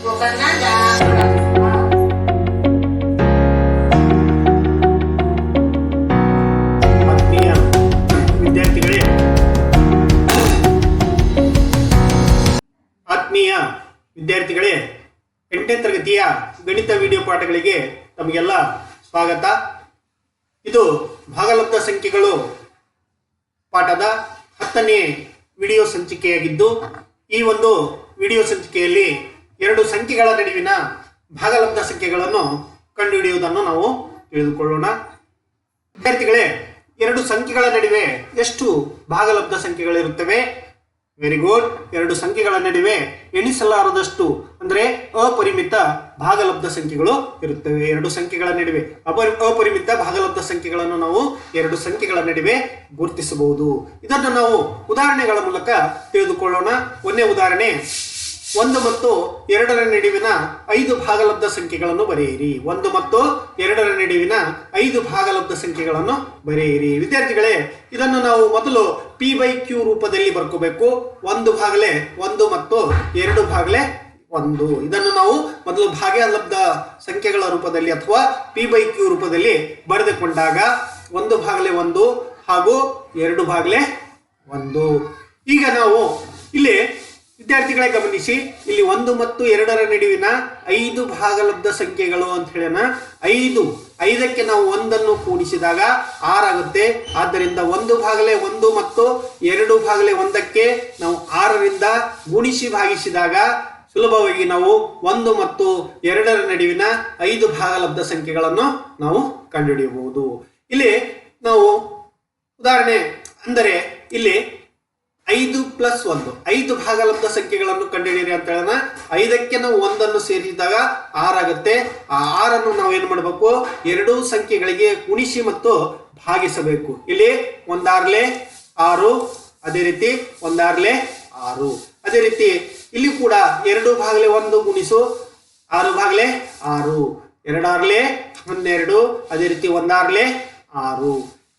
Bukanada. ಆತ್ಮೀಯ ವಿದ್ಯಾರ್ಥಿಗಳೇ, ಆತ್ಮೀಯ ವಿದ್ಯಾರ್ಥಿಗಳೇ, 8ನೇ ತರಗತಿಯ ಗಣಿತ ವಿಡಿಯೋ ಪಾಠಗಳಿಗೆ ತಮಗೆಲ್ಲ ಸ್ವಾಗತ. ಇದು ಭಾಗಲಬ್ಧ ಸಂಖ್ಯೆಗಳು ಪಾಠದ 10ನೇ ವಿಡಿಯೋ ಸಂಚಿಕೆಯಾಗಿದ್ದು, ಈ ಒಂದು ವಿಡಿಯೋ ಸಂಚಿಕೆಯಲ್ಲಿ ಎರಡು ಸಂಖ್ಯೆಗಳ ನಡುವಿನ ಭಾಗಲಬ್ಧ ಸಂಖ್ಯೆಗಳನ್ನು ಕಂಡುಹಿಡಿಯುವುದನ್ನು ನಾವು ತಿಳಿದುಕೊಳ್ಳೋಣ. ವಿದ್ಯಾರ್ಥಿಗಳೇ, ಎರಡು ಸಂಖ್ಯೆಗಳ ನಡುವೆ ಎಷ್ಟು ಭಾಗಲಬ್ಧ ಸಂಖ್ಯೆಗಳಿರುತ್ತವೆ? Very good. ಎರಡು ಸಂಖ್ಯೆಗಳ ನಡುವೆ ಎಣಿಸಲಾರದಷ್ಟು ಅಂದರೆ ಅಪರಿಮಿತ ಭಾಗಲಬ್ಧ ಸಂಖ್ಯೆಗಳು ಇರುತ್ತವೆ. ಎರಡು ಸಂಖ್ಯೆಗಳ ನಡುವೆ ಅಪರಿಮಿತ ಭಾಗಲಬ್ಧ ಸಂಖ್ಯೆಗಳನ್ನು ನಾವು ಎರಡು ಸಂಖ್ಯೆಗಳ ನಡುವೆ ಗುರುತಿಸಬಹುದು. ಇದನ್ನು ನಾವು ಉದಾಹರಣೆಗಳ ಮೂಲಕ ತಿಳಿದುಕೊಳ್ಳೋಣ. ಒಂದನೇ ಉದಾಹರಣೆ, 1 ಮತ್ತು 2ರ ನಡುವಿನ 5 ಭಾಗಲಬ್ಧ ಸಂಖ್ಯೆಗಳನ್ನು ಬರೆಯಿರಿ. 1 ಮತ್ತು 2ರ ನಡುವಿನ 5 ಭಾಗಲಬ್ಧ ಸಂಖ್ಯೆಗಳನ್ನು ಬರೆಯಿರಿ. ವಿದ್ಯಾರ್ಥಿಗಳೇ, ಇದನ್ನು ನಾವು ಮೊದಲು P/Q ರೂಪದಲ್ಲಿ ಬರ್ಕೋಬೇಕು. 1/1 ಮತ್ತು 2/1. ಇದನ್ನು ನಾವು ಮೊದಲು ಭಾಗಲಬ್ಧ ಸಂಖ್ಯೆಗಳ ರೂಪದಲ್ಲಿ ಅಥವಾ P/Q ರೂಪದಲ್ಲಿ ಬರೆದುಕೊಂಡಾಗ 1/1 ಹಾಗೂ 2/1. ಈಗ ನಾವು ಇಲ್ಲಿ ವಿದ್ಯಾರ್ಥಿಗಳೇ ಗಮನಿಸಿ, ಇಲ್ಲಿ 1 ಮತ್ತು 2ರ ನಡುವಿನ 5 ಭಾಗಲಬ್ಧ ಸಂಖ್ಯೆಗಳು ಅಂತ ಹೇಳೋಣ. 5ಕ್ಕೆ ನಾವು 1 ಕೂಡಿಸಿದಾಗ 6 ಆಗುತ್ತೆ. ಆದ್ದರಿಂದ 1/1 ಮತ್ತು 2/1ಕ್ಕೆ ನಾವು 6ರಿಂದ ಗುಣಿಸಿ ಭಾಗಿಸಿದಾಗ ಸುಲಭವಾಗಿ ನಾವು 1 ಮತ್ತು 2ರ ನಡುವಿನ 5 ಭಾಗಲಬ್ಧ ಸಂಖ್ಯೆಗಳನ್ನು ನಾವು ಕಂಡುಹಿಡಿಯಬಹುದು. ಇಲ್ಲಿ ನಾವು ಉದಾಹರಣೆ ಅಂದರೆ ಇಲ್ಲಿ 5 + 1 5 ಭಾಗಲಬ್ಧ ಸಂಖ್ಯೆಗಳನ್ನು ಕಂಡುಹಿಡಿಯಿರಿ ಅಂತ ಹೇಳೋಣ. 5ಕ್ಕೆ ನಾವು 1 ಸೇರಿಸಿದಾಗ 6 ಆಗುತ್ತೆ. ಆ 6ಅನ್ನು ನಾವು ಏನು ಮಾಡಬೇಕು? ಎರಡೂ ಸಂಖ್ಯೆಗಳಿಗೆ ಗುಣಿಸಿ ಮತ್ತು ಭಾಗಿಸಬೇಕು. ಇಲ್ಲಿ 1/6 6, ಅದೇ ರೀತಿ 1/6 6. ಅದೇ ರೀತಿ ಇಲ್ಲಿ ಕೂಡ 2/1 ಗುಣಿಸು 6/6, 2/6 12, ಅದೇ ರೀತಿ 1/6 6.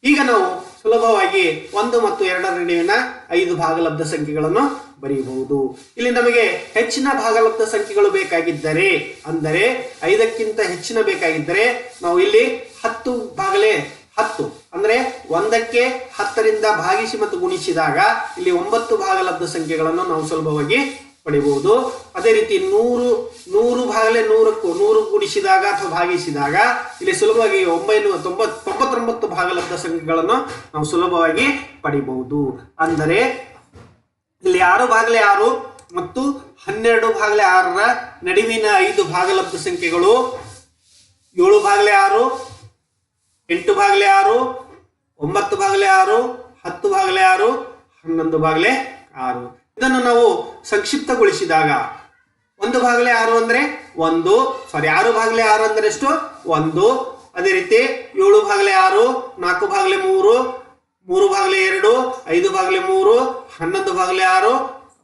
ಈಗ ನಾವು ಸುಲಭವಾಗಿ 1 ಮತ್ತು 2ರ ನಡುವಿನ 5 ಭಾಗಲಬ್ಧ ಸಂಖ್ಯೆಗಳನ್ನು ಬರೆಯಬಹುದು. ಇಲ್ಲಿ ನಮಗೆ ಹೆಚ್ಚಿನ ಭಾಗಲಬ್ಧ ಸಂಖ್ಯೆಗಳು ಬೇಕಾಗಿದ್ದರೆ, ಅಂದರೆ 5ಕ್ಕಿಂತ ಹೆಚ್ಚಿನ ಬೇಕಾಗಿದ್ದರೆ ನಾವು ಇಲ್ಲಿ 10/10 ಅಂದರೆ 1ಕ್ಕೆ 10ರಿಂದ ಭಾಗಿಸಿ ಮತ್ತು ಗುಣಿಸಿದಾಗ ಇಲ್ಲಿ 9 ಭಾಗಲಬ್ಧ ಸಂಖ್ಯೆಗಳನ್ನು ನಾವು ಸುಲಭವಾಗಿ ಪಡೆಯಬಹುದು. ಅದೇ ರೀತಿ 100/100ಕ್ಕೂ 100 ಗುಣಿಸಿದಾಗ ಅಥವಾ ಭಾಗಿಸಿದಾಗ ಇಲ್ಲಿ ಸುಲಭವಾಗಿ 999 ಭಾಗಲಬ್ಧ ಸಂಖ್ಯೆಗಳನ್ನು ನಾವು ಸುಲಭವಾಗಿ ಪಡೆಯಬಹುದು. ಅಂದರೆ ಇಲ್ಲಿ 6/6 ಮತ್ತು 12/6ರ ನಡುವಿನ 5 ಭಾಗಲಬ್ಧ ಸಂಖ್ಯೆಗಳು 7/6, 8/6, 9/6, 10/6, 11/6. ಇದನ್ನು ನಾವು ಸಂಕ್ಷಿಪ್ತಗೊಳಿಸಿದಾಗ 1/6 ಅಂದರೆ 6/6 ಅಂದರೆ ಎಷ್ಟು? 1. ಅದೇ ರೀತಿ 7/6, 4/3, 3/2, 5/3, 11/6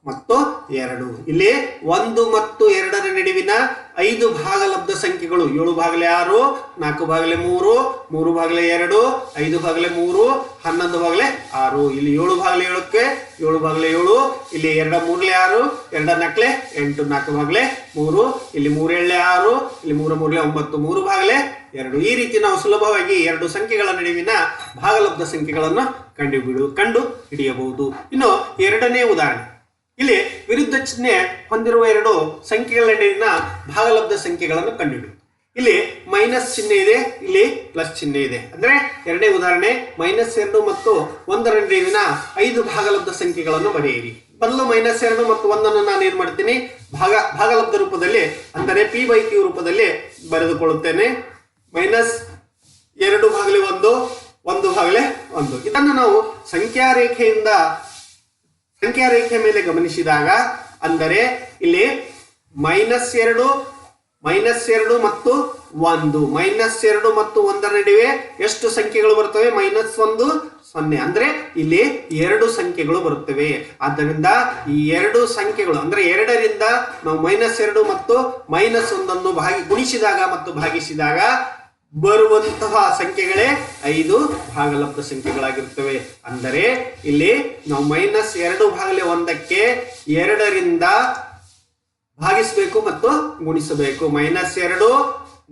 ಮತ್ತು 2. ಇಲ್ಲಿ 1 ಮತ್ತು 2ರ ನಡುವಿನ 5 ಭಾಗಲಬ್ಧ ಸಂಖ್ಯೆಗಳು 7/6, 4/3, 3/2, 5/3, 11/6. ಇಲ್ಲಿ 7/7ಕ್ಕೆ 7/7, ಇಲ್ಲಿ 2/3 6, 2/4 8, 4/3, ಇಲ್ಲಿ 3/6, ಇಲ್ಲಿ 3/3 9, 3/2. ಈ ರೀತಿ ನಾವು ಸುಲಭವಾಗಿ ಎರಡು ಸಂಖ್ಯೆಗಳ ನಡುವಿನ ಭಾಗಲಬ್ಧ ಸಂಖ್ಯೆಗಳನ್ನು ಕಂಡು ಹಿಡಿಯಬಹುದು. ಇನ್ನು 2ನೇ ಉದಾಹರಣೆ, ಇಲ್ಲಿ ವಿರುದ್ಧ ಚಿಹ್ನೆ ಹೊಂದಿರುವ ಎರಡು ಸಂಖ್ಯೆಗಳ ನಡುವಿನ ಭಾಗಲಬ್ಧ ಸಂಖ್ಯೆಗಳನ್ನು ಕಂಡುಹಿಡಿಯುವುದು. ಇಲ್ಲಿ ಮೈನಸ್ ಚಿಹ್ನೆ ಇದೆ, ಇಲ್ಲಿ ಪ್ಲಸ್ ಚಿಹ್ನೆ ಇದೆ. ಅಂದ್ರೆ 2ನೇ ಉದಾಹರಣೆ, -2 ಮತ್ತು 1ರ ನಡುವಿನ 5 ಭಾಗಲಬ್ಧ ಸಂಖ್ಯೆಗಳನ್ನು ಬರೆಯಿರಿ. ಮೊದಲು -2 ಮತ್ತು 1ಅನ್ನು ನಾನು ಏನ್ ಮಾಡ್ತೀನಿ? ಭಾಗಲಬ್ಧ ರೂಪದಲ್ಲಿ ಅಂದರೆ P/Q ರೂಪದಲ್ಲಿ ಬರೆದುಕೊಳ್ಳುತ್ತೇನೆ. -2/1, 1/1. ಇದನ್ನು ನಾವು ಸಂಖ್ಯಾ ರೇಖೆ ಮೇಲೆ ಗಮನಿಸಿದಾಗ, ಅಂದರೆ ಇಲ್ಲಿ -2 ಮತ್ತು 1, -2 ಮತ್ತು 1ರ ನಡುವೆ ಎಷ್ಟು ಸಂಖ್ಯೆಗಳು ಬರ್ತವೆ? -1 0. ಅಂದ್ರೆ ಇಲ್ಲಿ 2 ಸಂಖ್ಯೆಗಳು ಬರುತ್ತವೆ. ಆದ್ದರಿಂದ ಈ 2 ಸಂಖ್ಯೆಗಳು ಅಂದ್ರೆ 2ರಿಂದ ನಾವು -2 ಮತ್ತು -1ಅನ್ನು ಗುಣಿಸಿದಾಗ ಮತ್ತು ಭಾಗಿಸಿದಾಗ ಬರುವಂತಹ ಸಂಖ್ಯೆಗಳೇ 5 ಭಾಗಲಬ್ಧ ಸಂಖ್ಯೆಗಳಾಗಿರುತ್ತವೆ. ಅಂದರೆ ಇಲ್ಲಿ ನಾವು -2/1ಕ್ಕೆ 2ರಿಂದ ಭಾಗಿಸಬೇಕು ಮತ್ತು ಗುಣಿಸಬೇಕು. -2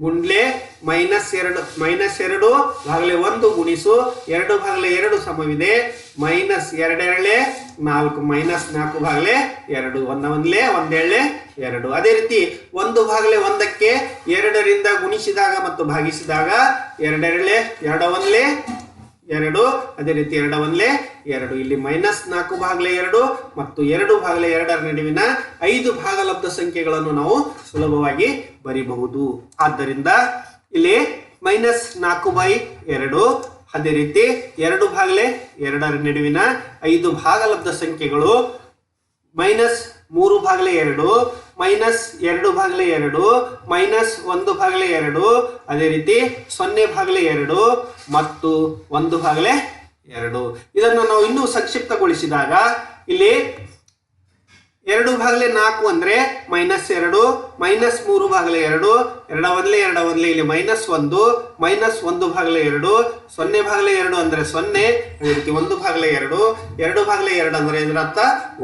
ಗುಂಡ್ಲೆ -2 ಭಾಗಲೆ 1 ಗುಣಿಸು 2 ಭಾಗಲೆ 2 ಸಮವಿದೆ. -2 4 -4 ಭಾಗಲೆ 2 1 2. ಅದೇ ರೀತಿ 1 ಭಾಗಲೆ 1ಕ್ಕೆ 2ರಿಂದ ಗುಣಿಸಿದಾಗ ಮತ್ತು ಭಾಗಿಸಿದಾಗ 2 2. ಅದೇ ರೀತಿ 2 2. ಇಲ್ಲಿ -4 ಭಾಗಲೆ 2 ಮತ್ತು 2 ಭಾಗಲೆ 2ರ ನಡುವಿನ 5 ಭಾಗಲಬ್ಧ ಸಂಖ್ಯೆಗಳನ್ನು ನಾವು ಸುಲಭವಾಗಿ ಬರೀಬಹುದು. ಆದ್ದರಿಂದ ಇಲ್ಲಿ -4/2. ಅದೇ ರೀತಿ 2 ಭಾಗಲೆ 2ರ ನಡುವಿನ 5 ಭಾಗಲಬ್ಧ ಸಂಖ್ಯೆಗಳು -3/2 -2/2 -1/2. ಅದೇ ರೀತಿ 0/2 ಮತ್ತು 1/2. ಇದನ್ನು ನಾವು ಇನ್ನೂ ಸಂಕ್ಷಿಪ್ತಗೊಳಿಸಿದಾಗ ಇಲ್ಲಿ 2/4 ಅಂದ್ರೆ -2 -3/2 2 ಇಲ್ಲಿ -1 -1/2 0/2 ಅಂದ್ರೆ 0. ಅದೇ ರೀತಿ 1/2 2/2 ಅಂದ್ರೆ ಇದರ ಅರ್ಥ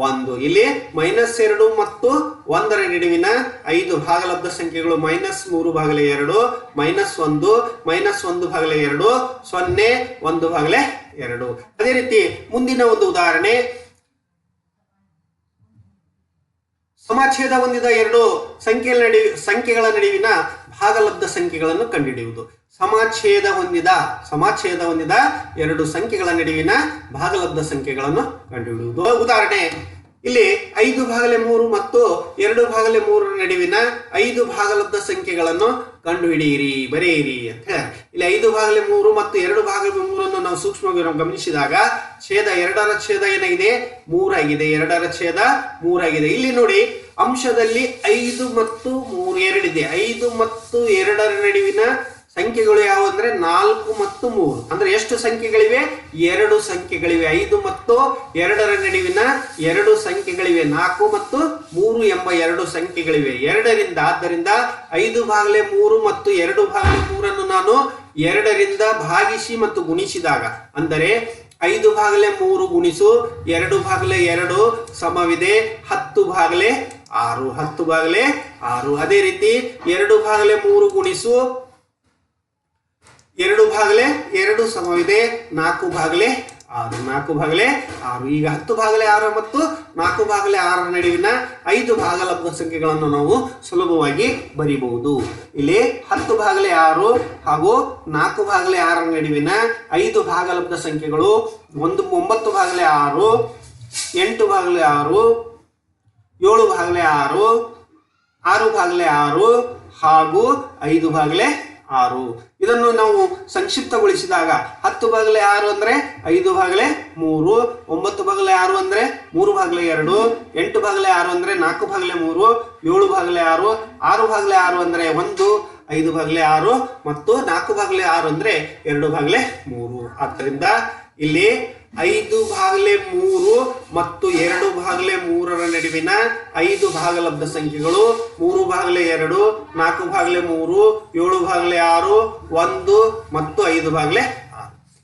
1. ಇಲ್ಲಿ -2 ಮತ್ತು 1ರ ನಡುವಿನ 5 ಭಾಗಲಬ್ಧ ಸಂಖ್ಯೆಗಳು -3/2 -1 -1/2 0 1/2. ಅದೇ ರೀತಿ ಮುಂದಿನ ಒಂದು ಉದಾಹರಣೆ, ಸಮಛೇದ ಹೊಂದಿದ 2 ಸಂಖ್ಯೆಗಳ ನಡುವಿನ ಭಾಗಲಬ್ಧ ಸಂಖ್ಯೆಗಳನ್ನು ಕಂಡುಹಿಡಿಯುವುದು. ಸಮಛೇದ ಹೊಂದಿದ 2 ಸಂಖ್ಯೆಗಳ ನಡುವಿನ ಭಾಗಲಬ್ಧ ಸಂಖ್ಯೆಗಳನ್ನು ಕಂಡುಹಿಡಿಯುವುದು. ಉದಾಹರಣೆ, ಇಲ್ಲಿ 5/3 ಮತ್ತು 2/3 ನಡುವಿನ 5 ಭಾಗಲಬ್ಧ ಸಂಖ್ಯೆಗಳನ್ನು ಕಂಡುಹಿಡಿಯಿರಿ, ಬರೆಯಿರಿ ಅಂತ ಹೇಳಿ. ಇಲ್ಲಿ 5/3 ಮತ್ತು 2/3 ನಾವು ಸೂಕ್ಷ್ಮವಾಗಿ ಗಮನಿಸಿದಾಗ ಛೇದ 2ರ ಛೇದ ಏನಾಗಿದೆ 3 ಆಗಿದೆ. 2ರ ಛೇದ 3 ಆಗಿದೆ. ಇಲ್ಲಿ ನೋಡಿ ಅಂಶದಲ್ಲಿ 5 ಮತ್ತು 3 2 ಇದೆ. 5 ಮತ್ತು 2ರ ನಡುವಿನ ಸಂಖ್ಯೆಗಳು ಯಾವ ಅಂದ್ರೆ 4 ಮತ್ತು 3. ಅಂದ್ರೆ ಎಷ್ಟು ಸಂಖ್ಯೆಗಳಿವೆ? 2 ಸಂಖ್ಯೆಗಳಿವೆ. 5 ಮತ್ತು 2ರ ನಡುವಿನ 2 ಸಂಖ್ಯೆಗಳಿವೆ. 4 ಮತ್ತು 3 ಎಂಬ 2 ಸಂಖ್ಯೆಗಳಿವೆ. 2ರಿಂದ ಆದ್ದರಿಂದ 5/3 ಮತ್ತು 2/3 ನಾನು 2ರಿಂದ ಭಾಗಿಸಿ ಮತ್ತು ಗುಣಿಸಿದಾಗ ಅಂದರೆ 5/3 ಗುಣಿಸು 2/2 ಸಮವಿದೆ 10/6. 10/6. ಅದೇ ರೀತಿ 2/3 ಗುಣಿಸು 2/2 ಸಮವಿದೆ 4/6. 4/6. ಈಗ 10/6 ಮತ್ತು 4/6 ನಡುವಿನ 5 ಭಾಗಲಬ್ಧ ಸಂಖ್ಯೆಗಳನ್ನು ನಾವು ಸುಲಭವಾಗಿ ಬರೀಬಹುದು. ಇಲ್ಲಿ 10/6 ಹಾಗೂ 4/6 ನಡುವಿನ 5 ಭಾಗಲಬ್ಧ ಸಂಖ್ಯೆಗಳು 9/6, 8/6, 7/6, 6/6 ಹಾಗೂ 5/6. ಇದನ್ನು ನಾವು ಸಂಕ್ಷಿಪ್ತಗೊಳಿಸಿದಾಗ 10/6 ಅಂದ್ರೆ 5/3, 9/6 ಅಂದ್ರೆ 3/2, 8/6 ಅಂದ್ರೆ 4/3, 7/6, 6/6 ಅಂದ್ರೆ 1, 5/6 ಮತ್ತು 4/6 ಅಂದ್ರೆ 2/3. ಆದ್ದರಿಂದ ಇಲ್ಲಿ 5/3 ಮತ್ತು 2/3ರ ನಡುವಿನ 5 ಭಾಗಲಬ್ಧ ಸಂಖ್ಯೆಗಳು 3/2, 4/3, 7/6, 1 ಮತ್ತು 5/6.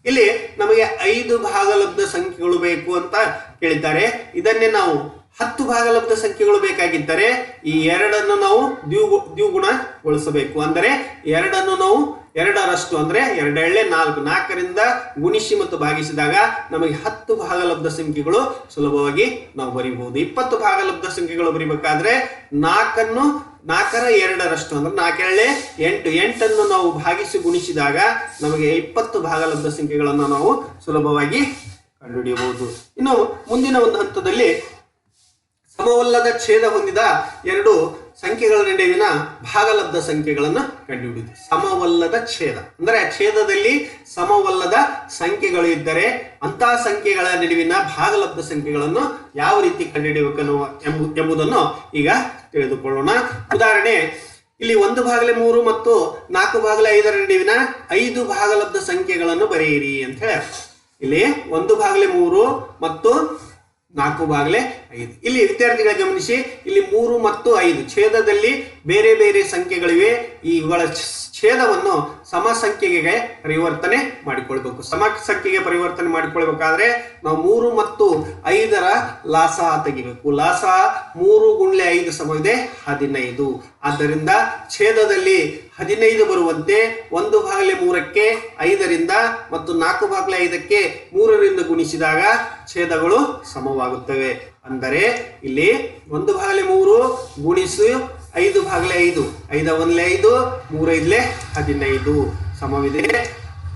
ಇಲ್ಲಿ ನಮಗೆ 5 ಭಾಗಲಬ್ಧ ಸಂಖ್ಯೆಗಳು ಬೇಕು ಅಂತ ಕೇಳಿದ್ದಾರೆ. ಇದನ್ನೇ ನಾವು 10 ಭಾಗಲಬ್ಧ ಸಂಖ್ಯೆಗಳು ಬೇಕಾಗಿದ್ದರೆ ಈ 2ಅನ್ನು ನಾವು ದ್ವಿಗುಣಗೊಳಿಸಬೇಕು. ಅಂದರೆ 2ಅನ್ನು ನಾವು 2ರಷ್ಟು ಅಂದ್ರೆ 2 4, 4ರಿಂದ ಗುಣಿಸಿ ಮತ್ತು ಭಾಗಿಸಿದಾಗ ನಮಗೆ 10 ಭಾಗಲಬ್ಧ ಸಂಖ್ಯೆಗಳು ಸುಲಭವಾಗಿ ನಾವು ಬರೀಬಹುದು. 20 ಭಾಗಲಬ್ಧ ಸಂಖ್ಯೆಗಳು ಬರೀಬೇಕಾದ್ರೆ 4ರ 2ರಷ್ಟು ಅಂದ್ರೆ 4 8, 8ಅನ್ನು ನಾವು ಭಾಗಿಸಿ ಗುಣಿಸಿದಾಗ ನಮಗೆ 20 ಭಾಗಲಬ್ಧ ಸಂಖ್ಯೆಗಳನ್ನು ನಾವು ಸುಲಭವಾಗಿ ಕಂಡುಹಿಡಿಯಬಹುದು. ಇನ್ನು ಮುಂದಿನ ಒಂದು ಹಂತದಲ್ಲಿ ಸಮವಲ್ಲದ ಛೇದ ಹೊಂದಿದ 2 ಸಂಖ್ಯೆಗಳ ನಡುವಿನ ಭಾಗಲಬ್ಧ ಸಂಖ್ಯೆಗಳನ್ನು ಕಂಡುಹಿಡಿಯುವುದು. ಸಮವಲ್ಲದ ಛೇದ ಅಂದ್ರೆ ಛೇದದಲ್ಲಿ ಸಮವಲ್ಲದ ಸಂಖ್ಯೆಗಳು ಇದ್ದರೆ ಅಂತಹ ಸಂಖ್ಯೆಗಳ ನಡುವಿನ ಭಾಗಲಬ್ಧ ಸಂಖ್ಯೆಗಳನ್ನು ಯಾವ ರೀತಿ ಕಂಡುಹಿಡಿಯಬೇಕು ಎಂಬುದನ್ನು ಈಗ ತಿಳಿದುಕೊಳ್ಳೋಣ. ಉದಾಹರಣೆ, ಇಲ್ಲಿ 1/3 ಮತ್ತು 4/5 ನಡುವಿನ 5 ಭಾಗಲಬ್ಧ ಸಂಖ್ಯೆಗಳನ್ನು ಬರೆಯಿರಿ ಅಂತ ಹೇಳಿ. ಇಲ್ಲಿ 1/3 ಮತ್ತು 4/5. ಇಲ್ಲಿ ವಿದ್ಯಾರ್ಥಿಗಳ ಗಮನಿಸಿ, ಇಲ್ಲಿ 3 ಮತ್ತು 5 ಛೇದದಲ್ಲಿ ಬೇರೆ ಬೇರೆ ಸಂಖ್ಯೆಗಳಿವೆ. ಇವುಗಳ ಛೇದವನ್ನು ಸಮ ಸಂಖ್ಯೆಗೆ ಪರಿವರ್ತನೆ ಮಾಡಿಕೊಳ್ಬೇಕು. ಸಮ ಸಂಖ್ಯೆಗೆ ಪರಿವರ್ತನೆ ಮಾಡಿಕೊಳ್ಬೇಕಾದ್ರೆ ನಾವು 3 ಮತ್ತು 5ರ ಲಾಸ ತೆಗಿಬೇಕು. ಲಾಸ 3 ಗುಣ್ಲೆ 5 ಸಮವಿದೆ 15. ಆದ್ದರಿಂದ ಛೇದದಲ್ಲಿ 15 ಬರುವಂತೆ 1/3ಕ್ಕೆ 5ರಿಂದ ಮತ್ತು 4/5ಕ್ಕೆ 3ರಿಂದ ಗುಣಿಸಿದಾಗ ಛೇದಗಳು ಸಮವಾಗುತ್ತವೆ. ಅಂದರೆ ಇಲ್ಲಿ 1/3 ಗುಣಿಸು 5/5, 5 1 5 3 5 15 ಸಮವಿದೆ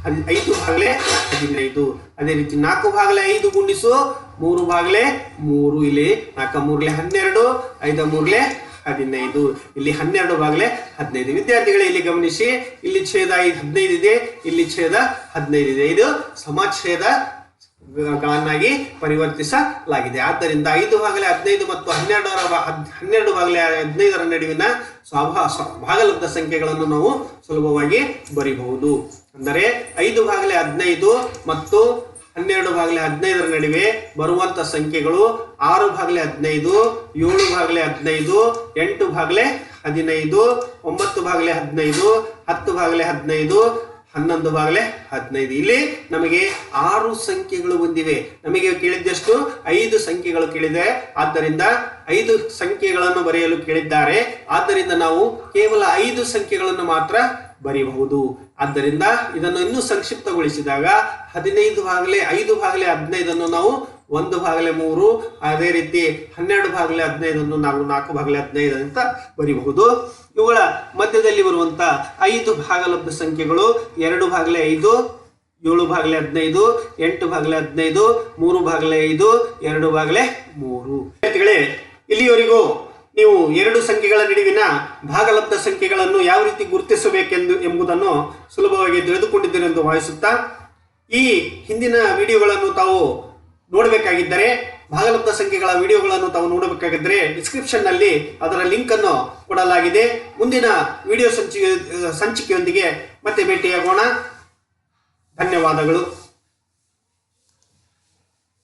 5/15. ಅದೇ ರೀತಿ 4/5 ಗುಣಿಸು 3/3, ಇಲ್ಲಿ 4 3 12, 5 3 15, ಇಲ್ಲಿ 12/15. ವಿದ್ಯಾರ್ಥಿಗಳೇ ಇಲ್ಲಿ ಗಮನಿಸಿ, ಇಲ್ಲಿ ಛೇದ 15 ಇದೆ, ಇಲ್ಲಿ ಛೇದ 15 ಇದೆ. ಇದು ಸಮಛೇದ ಗಳನ್ನಾಗಿ ಪರಿವರ್ತಿಸಲಾಗಿದೆ. ಆದ್ದರಿಂದ 5/15 ಮತ್ತು 12/15ರ ನಡುವಿನ ಭಾಗಲಬ್ಧ ಸಂಖ್ಯೆಗಳನ್ನು ನಾವು ಸುಲಭವಾಗಿ ಬರೀಬಹುದು. ಅಂದರೆ 5/15 ಮತ್ತು 12/15ರ ನಡುವೆ ಬರುವಂತ ಸಂಖ್ಯೆಗಳು 6/15, 7/15, 8/15, 9/15, 10/15, 11/15. ಇಲ್ಲಿ ನಮಗೆ 6 ಸಂಖ್ಯೆಗಳು ಬಂದಿವೆ. ನಮಗೆ ಕೇಳಿದ್ದಷ್ಟು 5 ಸಂಖ್ಯೆಗಳು ಕೇಳಿದೆ. ಆದ್ದರಿಂದ 5 ಸಂಖ್ಯೆಗಳನ್ನು ಬರೆಯಲು ಕೇಳಿದ್ದಾರೆ. ಆದ್ದರಿಂದ ನಾವು ಕೇವಲ 5 ಸಂಖ್ಯೆಗಳನ್ನು ಮಾತ್ರ ಬರೆಯಬಹುದು. ಆದ್ದರಿಂದ ಇದನ್ನು ಇನ್ನೂ ಸಂಕ್ಷಿಪ್ತಗೊಳಿಸಿದಾಗ 5/15 ನಾವು 1/3, ಅದೇ ರೀತಿ 12/15 ನಾವು 4/15 ಅಂತ ಬರೀಬಹುದು. ಇವುಗಳ ಮಧ್ಯದಲ್ಲಿ ಬರುವಂತ 5 ಭಾಗಲಬ್ಧ ಸಂಖ್ಯೆಗಳು 2/5, 7/15, 8/15, 3/5, 2/3. ವಿದ್ಯಾರ್ಥಿಗಳೇ, ಇಲ್ಲಿಯವರೆಗೂ ನೀವು 2 ಸಂಖ್ಯೆಗಳ ನಡುವಿನ ಭಾಗಲಬ್ಧ ಸಂಖ್ಯೆಗಳನ್ನು ಯಾವ ರೀತಿ ಎಂಬುದನ್ನು ಸುಲಭವಾಗಿ ತಿಳಿದುಕೊಂಡಿದ್ದೀರಿ ಎಂದು ಭಾವಿಸುತ್ತಾ, ಈ ಹಿಂದಿನ ವಿಡಿಯೋಗಳನ್ನು ತಾವು ನೋಡಬೇಕಾಗಿದ್ದರೆ, ಭಾಗಲಬ್ಧ ಸಂಖ್ಯೆಗಳ ವಿಡಿಯೋಗಳನ್ನು ತಾವು ನೋಡಬೇಕಾಗಿದ್ದರೆ ಡಿಸ್ಕ್ರಿಪ್ಷನ್ ನಲ್ಲಿ ಅದರ ಲಿಂಕ್ ಅನ್ನು ಕೊಡಲಾಗಿದೆ. ಮುಂದಿನ ವಿಡಿಯೋ ಸಂಚಿಕೆಯೊಂದಿಗೆ ಮತ್ತೆ ಭೇಟಿಯಾಗೋಣ. ಧನ್ಯವಾದಗಳು.